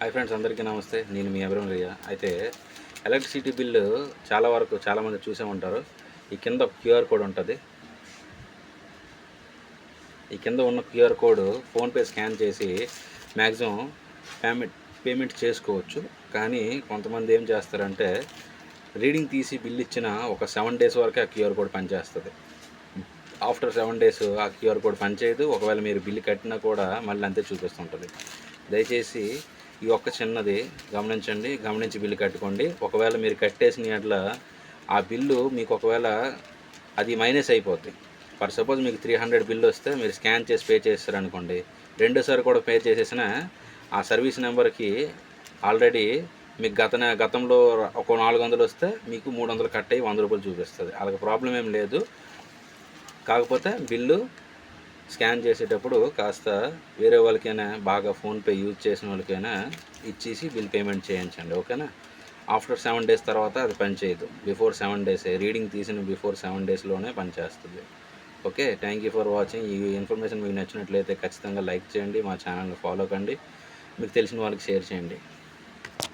Hi friends, అందరికీ నమస్తే. నేను మీ అభిరామ్. అయితే ఎలక్ట్రిసిటీ బిల్లు చాలామంది చూసే ఉంటారు. ఈ కింద క్యూఆర్ కోడ్ ఉంటుంది. ఈ కింద ఉన్న క్యూఆర్ కోడ్ ఫోన్పే స్కాన్ చేసి మ్యాక్సిమం పేమెంట్ చేసుకోవచ్చు. కానీ కొంతమంది ఏం చేస్తారంటే రీడింగ్ తీసి బిల్ ఇచ్చిన ఒక 7 డేస్ వరకే ఆ క్యూఆర్ కోడ్ పనిచేస్తుంది. ఆఫ్టర్ 7 డేస్ ఆ క్యూఆర్ కోడ్ పనిచేయదు. ఒకవేళ మీరు బిల్లు కట్టినా కూడా మళ్ళీ అంతే చూపిస్తుంటుంది. దయచేసి ఈ ఒక్క చిన్నది గమనించి బిల్లు కట్టుకోండి. ఒకవేళ మీరు కట్టేసిన అట్లా ఆ బిల్లు మీకు ఒకవేళ అది మైనస్ అయిపోద్ది. ఫర్ సపోజ్ మీకు 300 బిల్లు వస్తే మీరు స్కాన్ చేసి పే చేస్తారనుకోండి, రెండోసారి కూడా పే చేసేసిన ఆ సర్వీస్ నెంబర్కి ఆల్రెడీ మీకు గతంలో ఒక 400 వస్తే మీకు 300 కట్ అయ్యి 100 రూపాయలు చూపిస్తుంది. అలాగే ప్రాబ్లం ఏం లేదు. కాకపోతే బిల్లు స్కాన్ చేసేటప్పుడు కాస్త వేరే వాళ్ళకైనా బాగా ఫోన్పే యూజ్ చేసిన వాళ్ళకైనా ఇచ్చేసి బిల్ పేమెంట్ చేయించండి, ఓకేనా? ఆఫ్టర్ 7 డేస్ తర్వాత అది పనిచేయదు. బిఫోర్ 7 డేసే రీడింగ్ తీసిన బిఫోర్ 7 డేస్లోనే పనిచేస్తుంది. Okay, thank you for watching. ఈ ఇన్ఫర్మేషన్ మీకు నచ్చినట్లయితే ఖచ్చితంగా లైక్ చేయండి, మా ఛానల్ని ఫాలో కండి, మీకు తెలిసిన వాళ్ళకి షేర్ చేయండి.